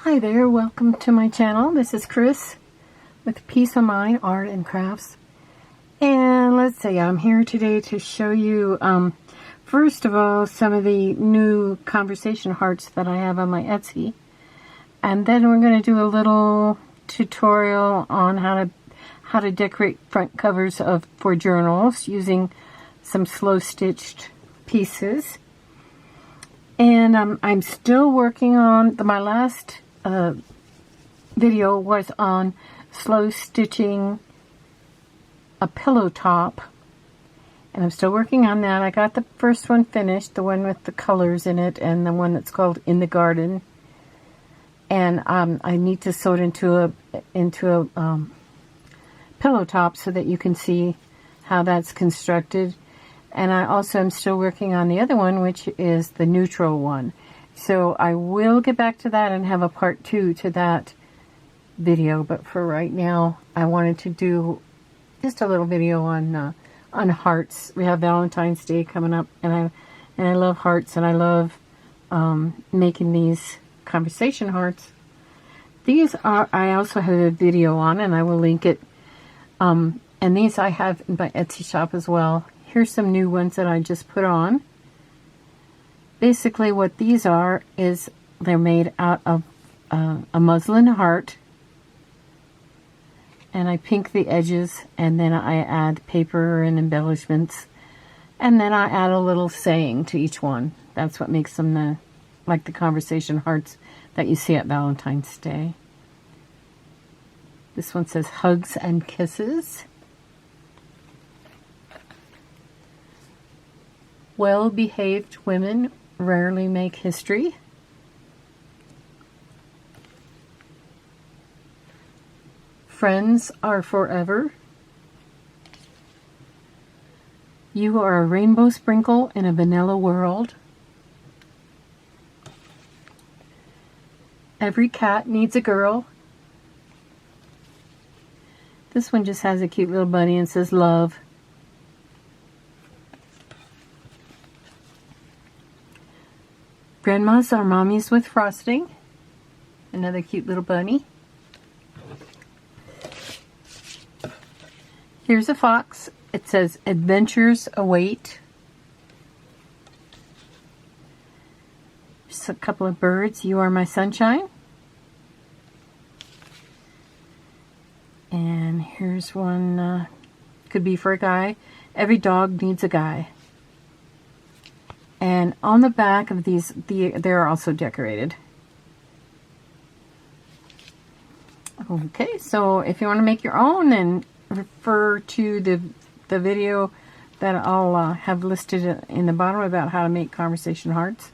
Hi there, welcome to my channel. This is Chris with Peace of Mind Art and Crafts. And let's see, I'm here today to show you, first of all, some of the new conversation hearts that I have on my Etsy. And then we're going to do a little tutorial on how to decorate front covers for journals using some slow stitched pieces. And I'm still working on my last video was on slow stitching a pillow top, and I'm still working on that. I got the first one finished, the one with the colors in it, and the one that's called In the Garden. And I need to sew it into a pillow top so that you can see how that's constructed. And I also am still working on the other one, which is the neutral one. So I will get back to that and have a part 2 to that video. But for right now, I wanted to do just a little video on hearts. We have Valentine's Day coming up, and I love hearts, and I love making these conversation hearts. These I also have a video on, and I will link it. And these I have in my Etsy shop as well. Here's some new ones that I just put on. Basically what these are is they're made out of a muslin heart. And I pink the edges, and then I add paper and embellishments. And then I add a little saying to each one. That's what makes them like the conversation hearts that you see at Valentine's Day. This one says hugs and kisses. Well-behaved women rarely make history. Friends are forever. You are a rainbow sprinkle in a vanilla world. Every cat needs a girl. This one just has a cute little bunny and says love. Grandmas are mommies with frosting. Another cute little bunny. Here's a fox. It says adventures await. Just a couple of birds. You are my sunshine. And here's one, could be for a guy. Every dog needs a guy. And on the back of these, they're also decorated. Okay, so if you want to make your own, then refer to the video that I'll have listed in the bottom about how to make conversation hearts.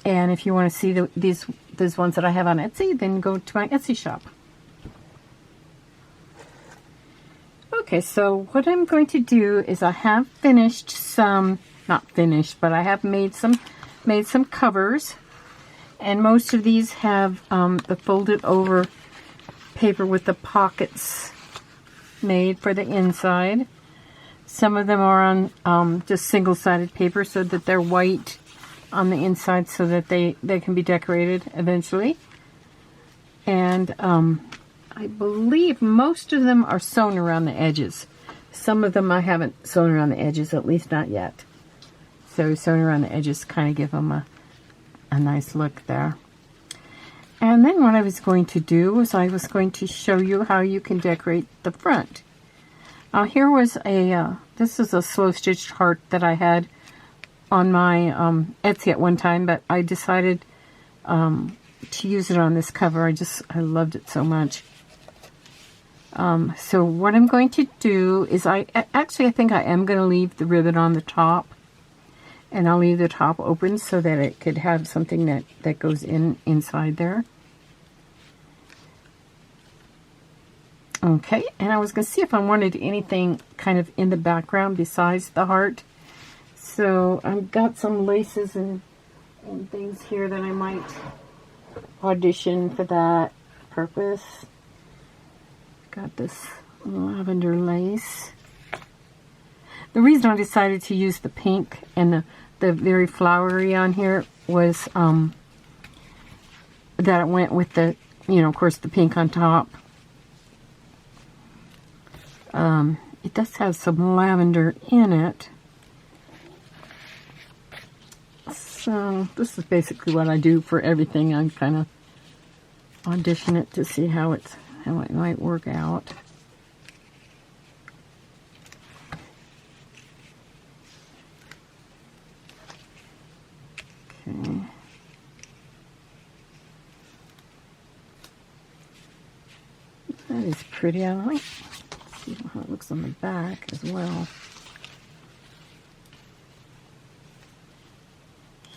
And if you want to see these ones that I have on Etsy, then go to my Etsy shop. Okay, so what I'm going to do is I have finished some. Not finished, but I have made some covers, and most of these have the folded over paper with the pockets made for the inside. Some of them are on just single-sided paper so that they're white on the inside so that they can be decorated eventually. And I believe most of them are sewn around the edges. Some of them I haven't sewn around the edges, at least not yet. So sewing around the edges kind of give them a nice look there. And then what I was going to do was I was going to show you how you can decorate the front. Now here was this is a slow stitched heart that I had on my Etsy at one time, but I decided to use it on this cover. I loved it so much. So what I'm going to do is I think I am going to leave the ribbon on the top. And I'll leave the top open so that it could have something that goes inside there. Okay, and I was going to see if I wanted anything kind of in the background besides the heart. So I've got some laces and things here that I might audition for that purpose. Got this lavender lace. The reason I decided to use the pink and the very flowery on here was that went with the, you know, of course, the pink on top. It does have some lavender in it. So this is basically what I do for everything. I kind of audition it to see how it might work out. Okay. That is pretty. I like. See how it looks on the back as well.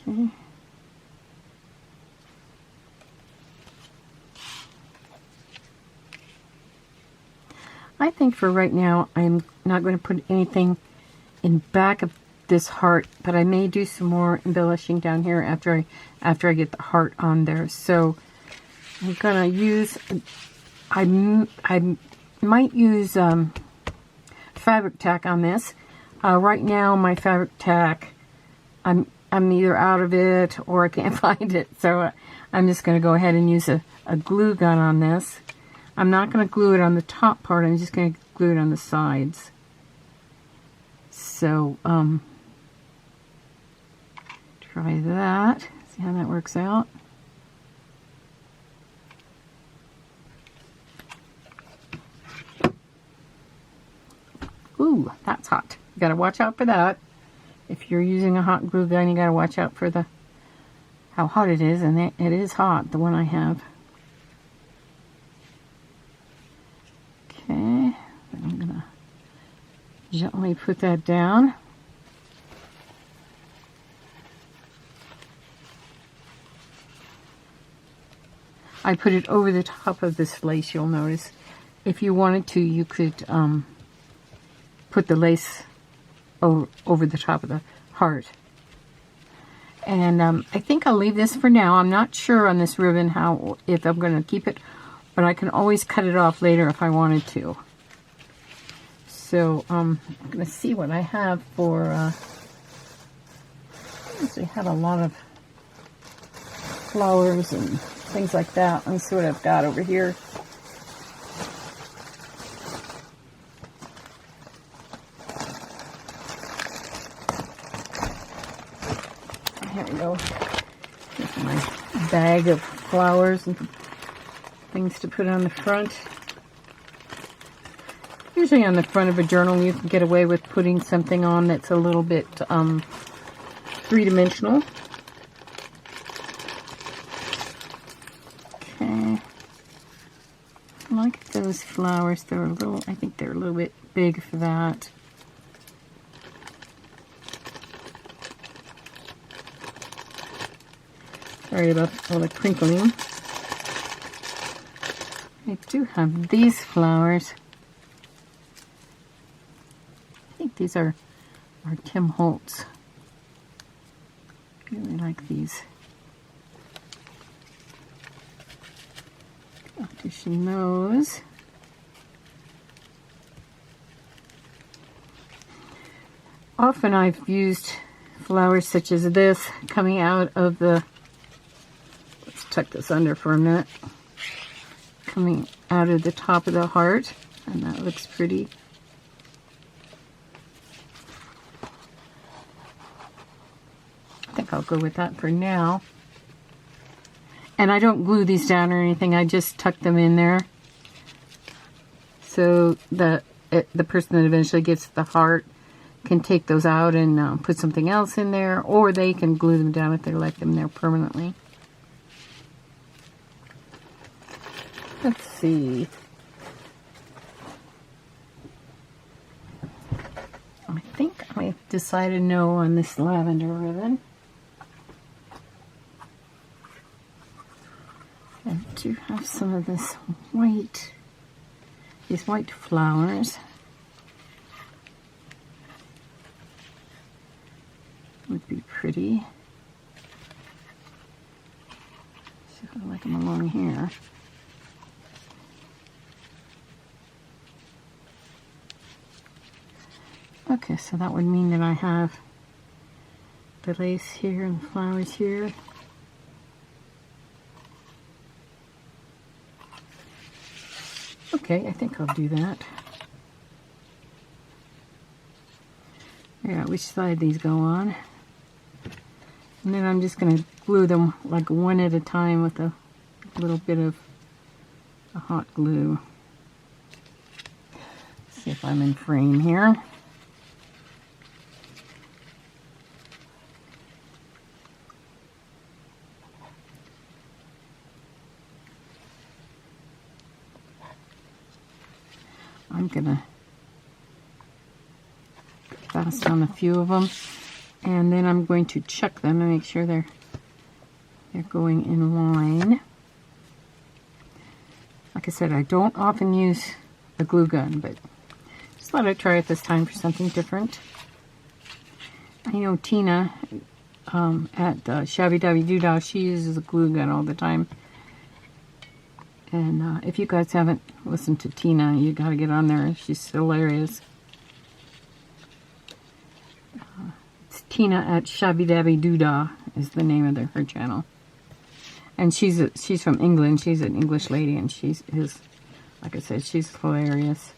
Okay. I think for right now, I'm not going to put anything in back of this heart, but I may do some more embellishing down here after I get the heart on there. So I'm gonna use. I might use fabric tack on this. Right now, my fabric tack, I'm either out of it or I can't find it. So I'm just going to go ahead and use a glue gun on this. I'm not going to glue it on the top part. I'm just going to glue it on the sides. So try that. See how that works out. Ooh, that's hot. You gotta watch out for that. If you're using a hot glue gun, you gotta watch out for how hot it is, and it is hot, the one I have. Okay, then I'm gonna gently put that down. I put it over the top of this lace, you'll notice. If you wanted to, you could put the lace over the top of the heart. And I think I'll leave this for now. I'm not sure on this ribbon if I'm going to keep it, but I can always cut it off later if I wanted to. So I'm going to see what I have for. I usually have a lot of flowers and things like that. Let me see what I've got over here. Here we go. Here's my bag of flowers and things to put on the front. Usually on the front of a journal you can get away with putting something on that's a little bit three-dimensional. Okay. I like those flowers. They're I think they're a little bit big for that. Sorry about all the crinkling. I do have these flowers. I think these are Tim Holtz. I really like these. Audition those. Often I've used flowers such as this coming out of the, let's tuck this under for a minute, coming out of the top of the heart, and that looks pretty. I think I'll go with that for now. And I don't glue these down or anything, I just tuck them in there. So the person that eventually gets the heart can take those out and put something else in there, or they can glue them down if they like them there permanently. Let's see. I think I decided no on this lavender ribbon. I do have some of this white, these white flowers. Would be pretty. See if I like them along here. Okay, so that would mean that I have the lace here and the flowers here. Okay, I think I'll do that. Yeah, which side these go on. And then I'm just going to glue them like one at a time with a little bit of a hot glue. See if I'm in frame here. I'm gonna fast on a few of them, and then I'm going to check them and make sure they're going in line. Like I said, I don't often use a glue gun, but just thought I'd try it this time for something different. I know Tina at Shabby Dabby Doodah, she uses a glue gun all the time. And if you guys haven't listened to Tina, you gotta get on there. She's hilarious. It's Tina at Shabby Dabby Doodah is the name of her channel. And she's from England. She's an English lady, and like I said, she's hilarious.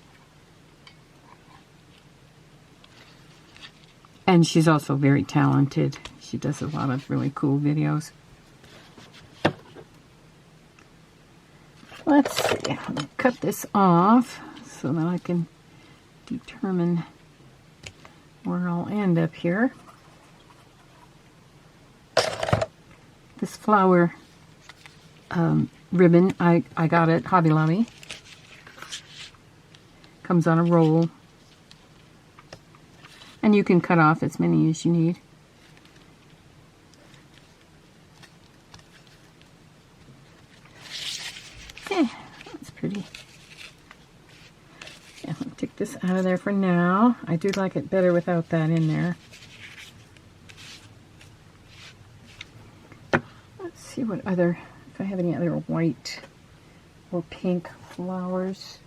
And she's also very talented. She does a lot of really cool videos. Let's see, I'm going to cut this off so that I can determine where I'll end up here. This flower ribbon, I got at Hobby Lobby. Comes on a roll. And you can cut off as many as you need. That's pretty. Yeah, I'll take this out of there for now. I do like it better without that in there. Let's see what other, if I have any other white or pink flowers.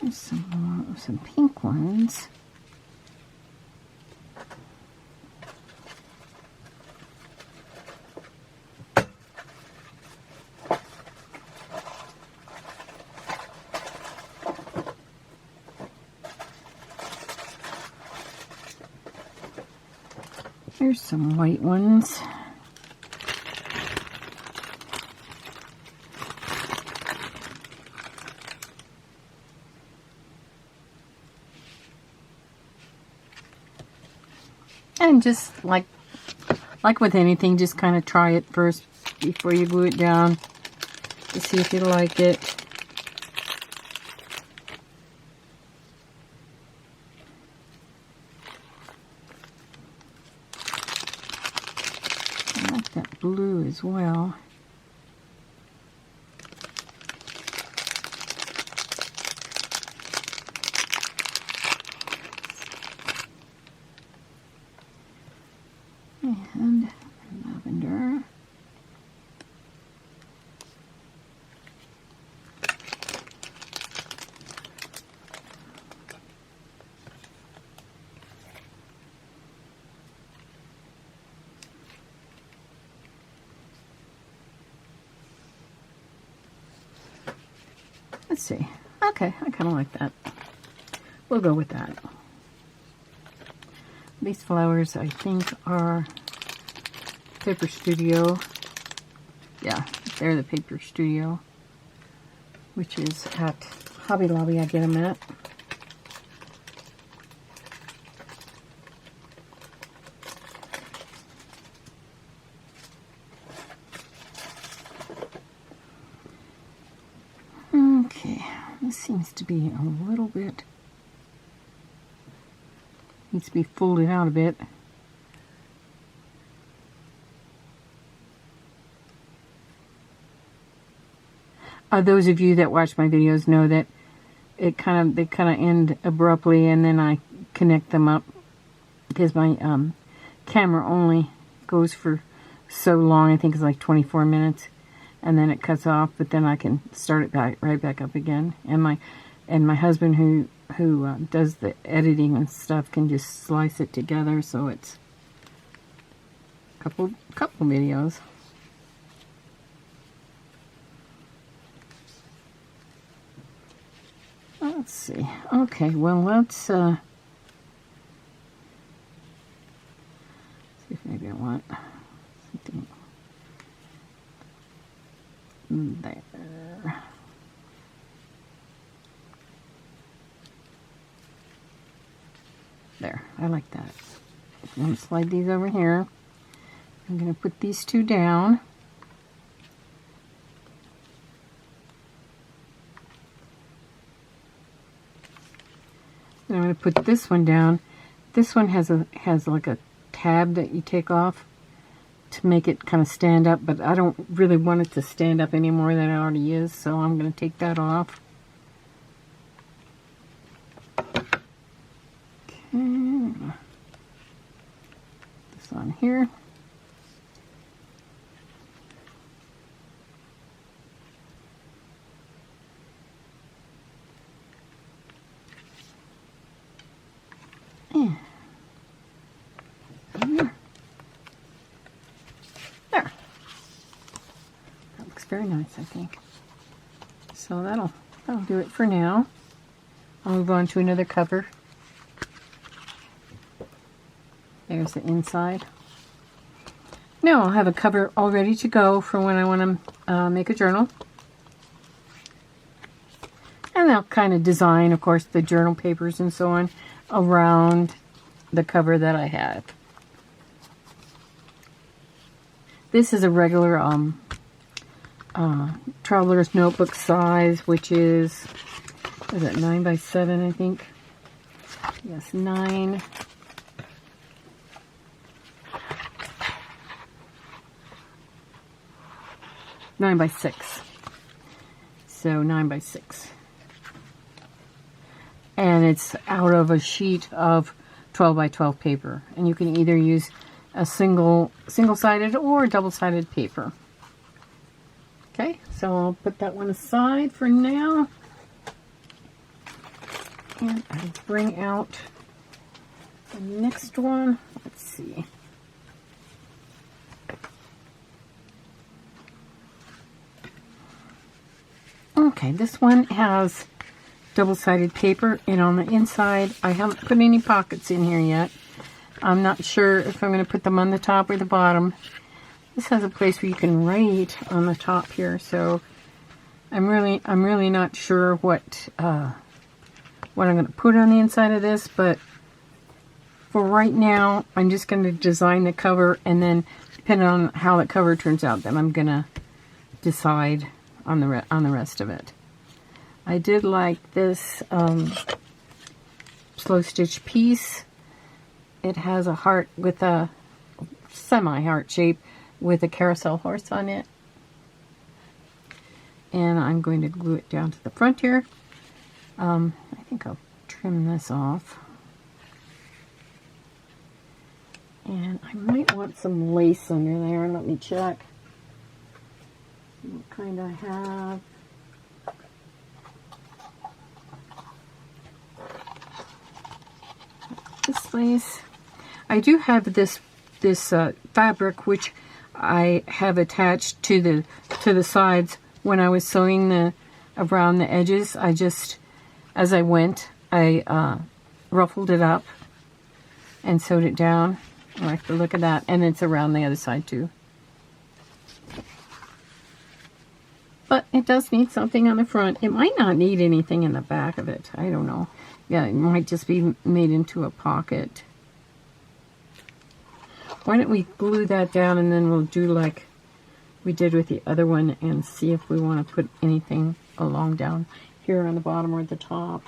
There's some pink ones. Here's some white ones. And just like with anything, just kind of try it first before you glue it down to see if you like it. I like that blue as well. And lavender. Let's see. Okay, I kind of like that. We'll go with that. These flowers, I think, are Paper Studio. Yeah, they're the Paper Studio, which is at Hobby Lobby I get them at. Okay, this seems to be a little bit, needs to be folded out a bit. Those of you that watch my videos know that they kind of end abruptly, and then I connect them up because my camera only goes for so long. I think it's like 24 minutes, and then it cuts off. But then I can start it right back up again. And my And my husband, who does the editing and stuff, can just slice it together, so it's a couple videos. Let's see. Okay, well, let's see if maybe I want something there. There, I like that. I'm going to slide these over here. I'm going to put these two down. And I'm going to put this one down. This one has like a tab that you take off to make it kind of stand up, but I don't really want it to stand up any more than it already is, so I'm going to take that off. Okay. This on here. There. That looks very nice, I think. So that'll do it for now. I'll move on to another cover. There's the inside. Now I'll have a cover all ready to go for when I want to make a journal. And I'll kind of design, of course, the journal papers and so on around the cover that I have. This is a regular traveler's notebook size, which is 9 by 7, I think. Yes, 9. Nine by 6. So 9 by 6. And it's out of a sheet of 12 by 12 paper. And you can either use a single-sided or double-sided paper. Okay, so I'll put that one aside for now. And I'll bring out the next one. Let's see. Okay, this one has double-sided paper, and on the inside, I haven't put any pockets in here yet. I'm not sure if I'm going to put them on the top or the bottom. This has a place where you can write on the top here, so I'm really not sure what I'm going to put on the inside of this, but for right now, I'm just going to design the cover, and then depending on how the cover turns out, then I'm going to decide on the rest of it. I did like this slow stitch piece. It has a heart with a semi-heart shape with a carousel horse on it. And I'm going to glue it down to the front here. I think I'll trim this off. And I might want some lace under there. Let me check what kind I have. This lace. I do have this fabric which I have attached to the sides when I was sewing around the edges. I just, as I went, I ruffled it up and sewed it down. I like the look of that, and it's around the other side too. But it does need something on the front. It might not need anything in the back of it. I don't know. Yeah, it might just be made into a pocket. Why don't we glue that down, and then we'll do like we did with the other one and see if we want to put anything along down here on the bottom or the top.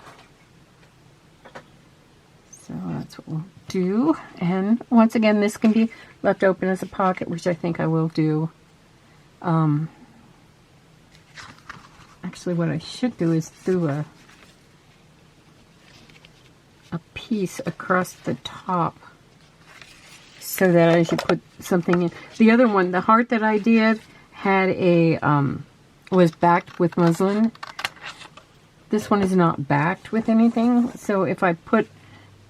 So that's what we'll do. And once again, this can be left open as a pocket, which I think I will do. Actually, what I should do is do a piece across the top so that I should put something in. The other one, the heart that I did, had a was backed with muslin, this one is not backed with anything. So if I put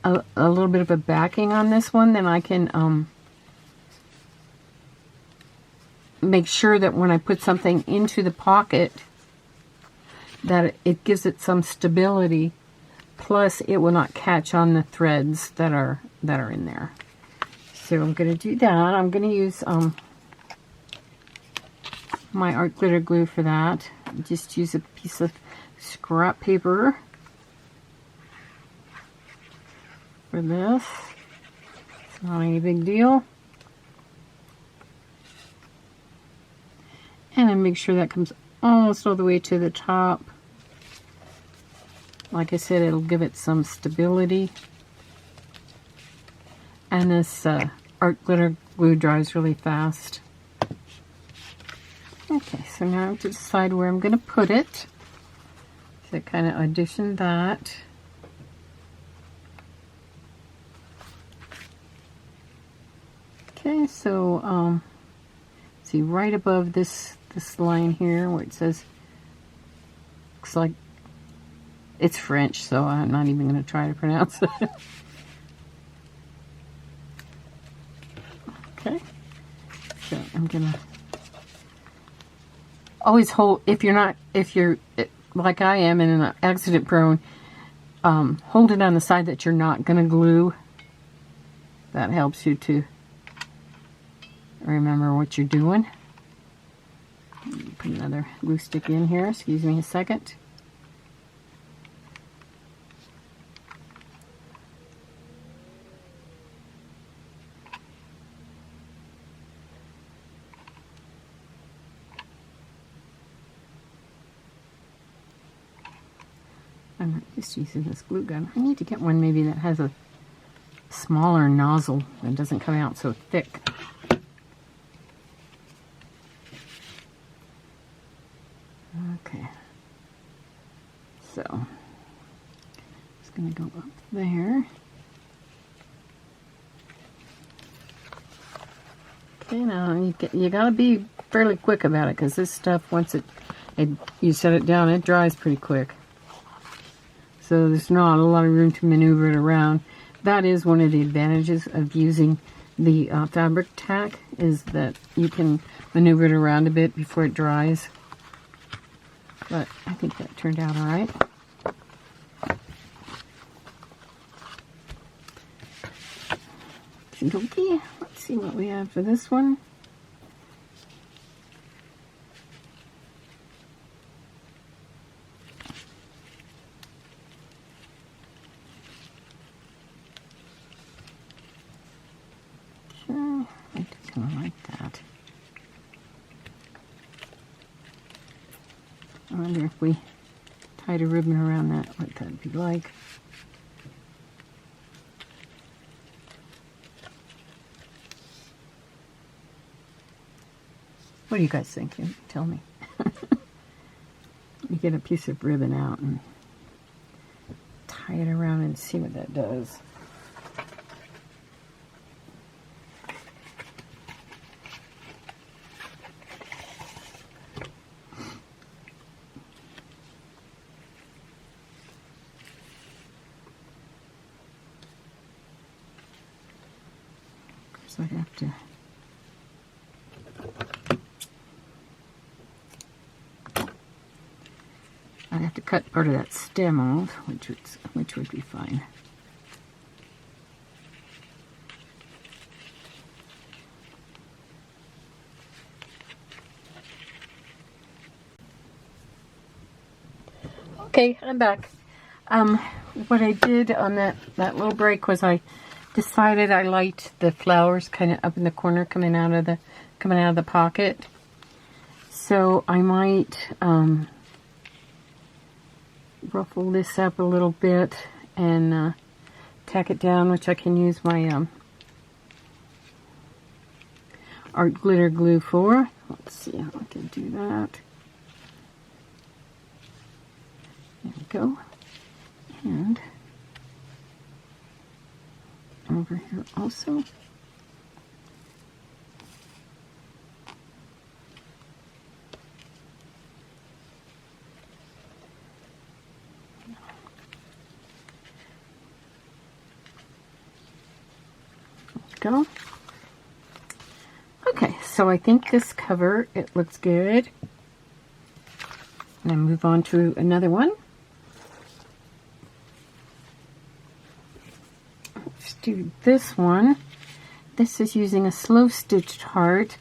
a little bit of a backing on this one, then I can make sure that when I put something into the pocket, that it gives it some stability. Plus, it will not catch on the threads that are in there. So I'm going to do that. I'm going to use my art glitter glue for that. Just use a piece of scrap paper for this. It's not any big deal. And then make sure that comes almost all the way to the top. Like I said, it'll give it some stability. And this art glitter glue dries really fast. Okay, so now I have to decide where I'm going to put it. So I kind of auditioned that. Okay, so see right above this line here where it says, looks like it's French, so I'm not even going to try to pronounce it. Okay, so I'm gonna always hold, if you're like I am and an accident prone, hold it on the side that you're not gonna glue. That helps you to remember what you're doing. Put another glue stick in here, excuse me a second. I'm just using this glue gun. I need to get one maybe that has a smaller nozzle and doesn't come out so thick. Okay. So, it's going to go up there. Okay, now you got to be fairly quick about it because this stuff, once you set it down, it dries pretty quick. So there's not a lot of room to maneuver it around. That is one of the advantages of using the fabric tack, is that you can maneuver it around a bit before it dries. But I think that turned out all right. Okay, let's see what we have for this one. I just kind of like that. I wonder if we tied a ribbon around that, what that'd be like. What do you guys think? You tell me. You get a piece of ribbon out and tie it around and see what that does. I have to cut part of that stem off, which would be fine. Okay, I'm back. What I did on that little break was I decided I liked the flowers kind of up in the corner coming out of the pocket. So I might ruffle this up a little bit and tack it down, which I can use my art glitter glue for. Let's see how I can do that. There we go. And over here also. to go. Okay, so I think this cover, it looks good. And I move on to another one. Let's do this one. This is using a slow stitched heart.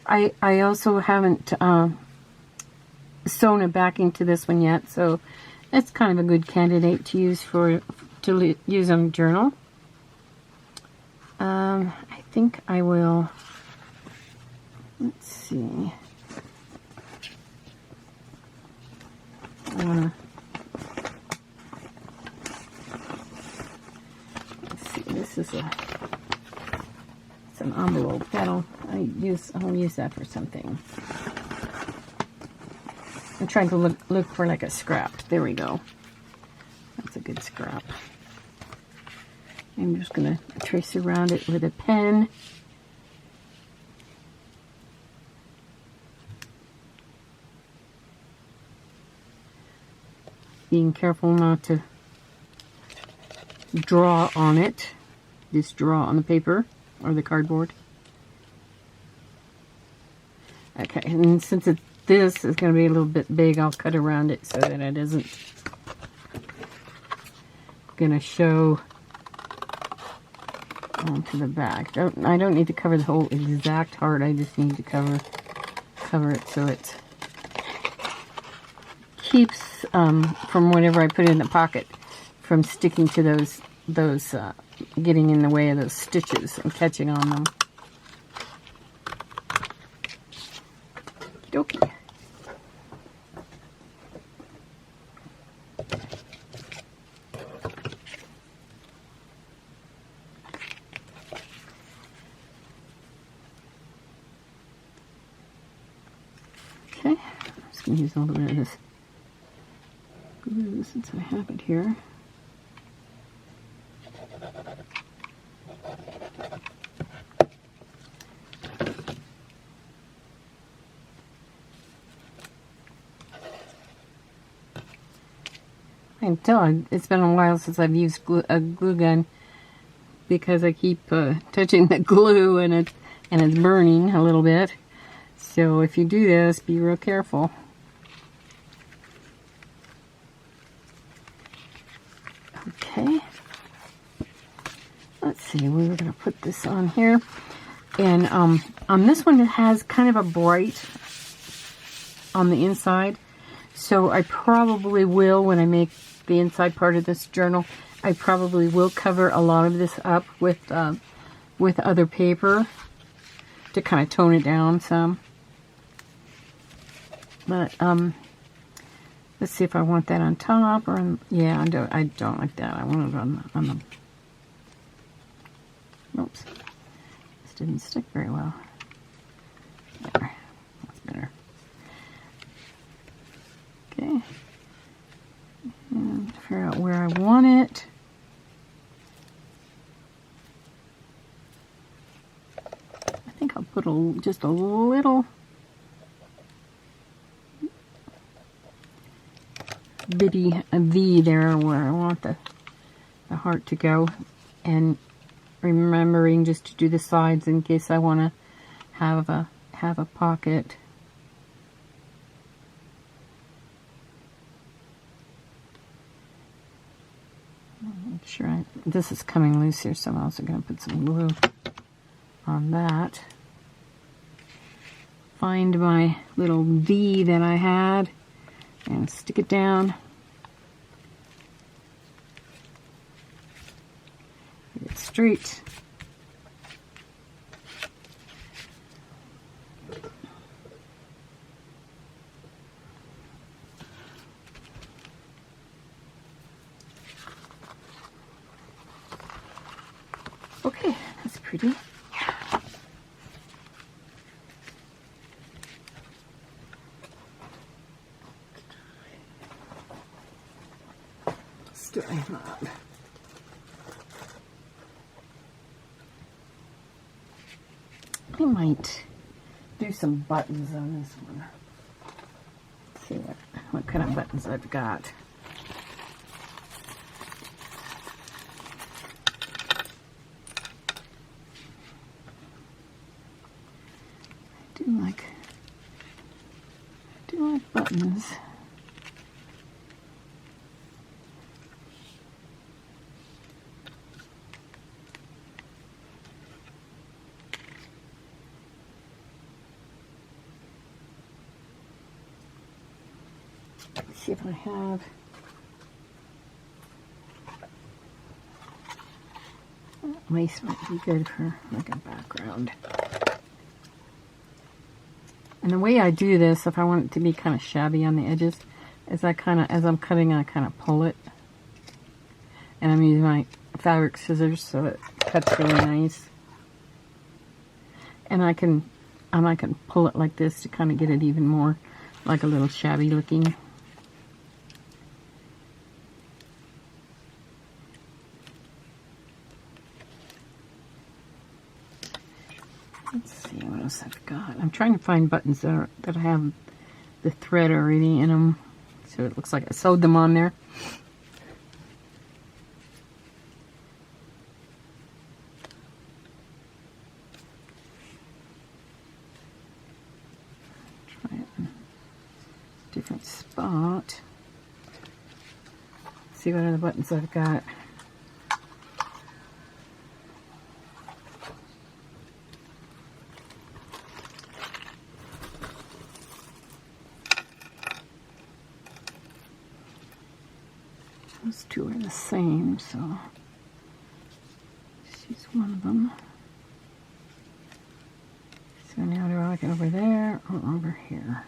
I also haven't sewn a backing to this one yet, so it's kind of a good candidate to use use on a journal. I think I will. Let's see. Let's see. This is it's an envelope. I'll use that for something. I'm trying to look for like a scrap. There we go. That's a good scrap. I'm just gonna trace around it with a pen. Being careful not to draw on it. Just draw on the paper or the cardboard. Okay, and since this is going to be a little bit big, I'll cut around it so that it isn't going to show onto the back. I don't need to cover the whole exact heart. I just need to cover it so it keeps from whatever I put in the pocket from sticking to those getting in the way of those stitches and catching on them. Okie okay, I'm just going to use a little bit of this glue since I have it here. It's been a while since I've used a glue gun because I keep touching the glue and it's burning a little bit. So if you do this, be real careful. Okay. Let's see, we were going to put this on here. And on this one, it has kind of a bright on the inside. So I probably will, when I make the inside part of this journal, I probably will cover a lot of this up with other paper to kind of tone it down some. But let's see if I want that on top or on, yeah, I don't like that. I want it on the, oops, this didn't stick very well. There, that's better. Okay, and figure out where I want it. I think I'll put just a little bitty V there where I want the heart to go, and remembering just to do the sides in case I want to have a pocket. Make sure this is coming loose here, so I'm also going to put some glue on that. Find my little V that I had and stick it down. Get it straight. Okay, that's pretty. Still not. I might do some buttons on this one. Let's see what kind of buttons I've got. buttons. Let's see if I have lace. Might be good for like a background. And the way I do this, if I want it to be kind of shabby on the edges, is I kind of, as I'm cutting, I kind of pull it. And I'm using my fabric scissors so it cuts really nice. And I can pull it like this to kind of get it even more like a little shabby looking. Let's see what else I've got. I'm trying to find buttons that have the thread already in them, so it looks like I sewed them on there. Try it in a different spot. See what other buttons I've got. Those two are the same, so she's one of them. So now do I like it over there or over here?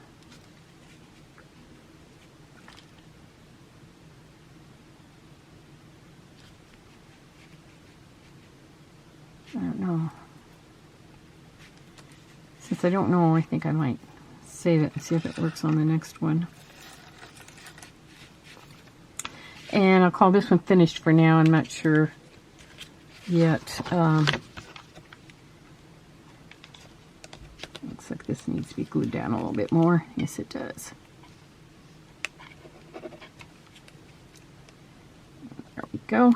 I don't know. Since I don't know, I think I might save it and see if it works on the next one. And I'll call this one finished for now. I'm not sure yet. Looks like this needs to be glued down a little bit more. Yes, it does. There we go.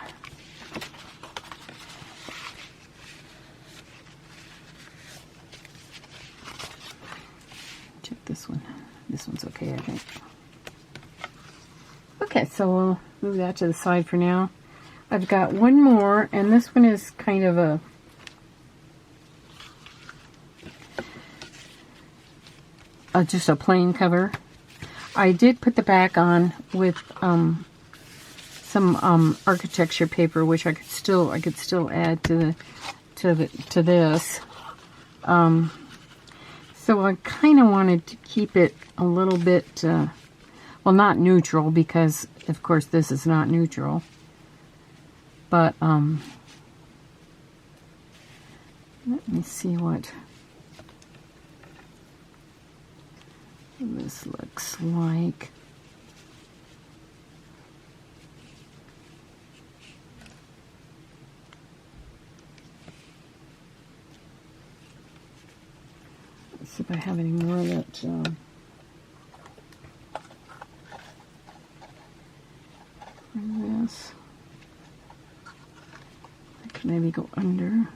Check this one. This one's okay, I think. Okay, so we'll move that to the side for now. I've got one more, and this one is kind of just a plain cover. I did put the back on with some architecture paper, which I could still add to this. So I kind of wanted to keep it a little bit. Well, not neutral, because, of course, this is not neutral. But, let me see what this looks like. Let's see if I have any more that, this. I could maybe go under.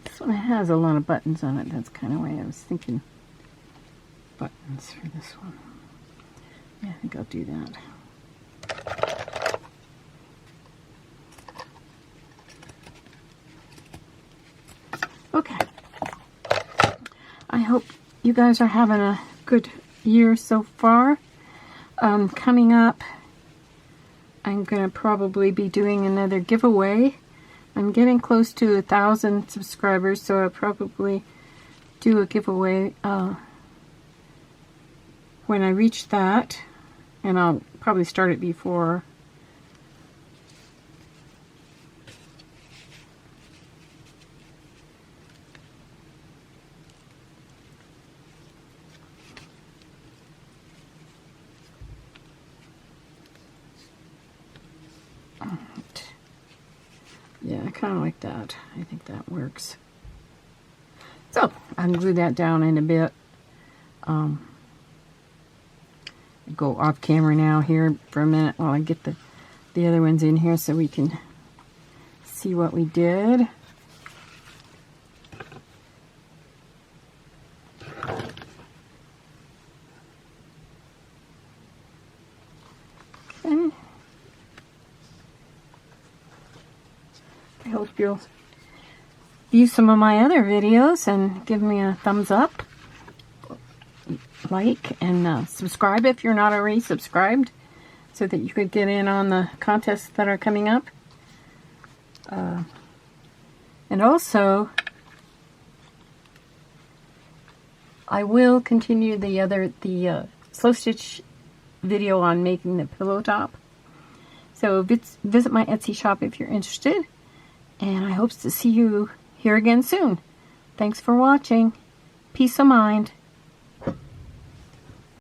This one has a lot of buttons on it. That's kind of why I was thinking buttons for this one. Yeah, I think I'll do that. Okay. I hope you guys are having a good year so far. Coming up, I'm going to probably be doing another giveaway. I'm getting close to 1,000 subscribers, so I'll probably do a giveaway when I reach that, and I'll probably start it before. Yeah, I kind of like that. I think that works. So, can glue that down in a bit. Go off camera now here for a minute while I get the other ones in here so we can see what we did. Okay. I hope you'll view some of my other videos and give me a thumbs up, like, and subscribe if you're not already subscribed, so that you could get in on the contests that are coming up. And also, I will continue the slow stitch video on making the pillow top. So visit my Etsy shop if you're interested, and I hope to see you here again soon. Thanks for watching. Peace of mind.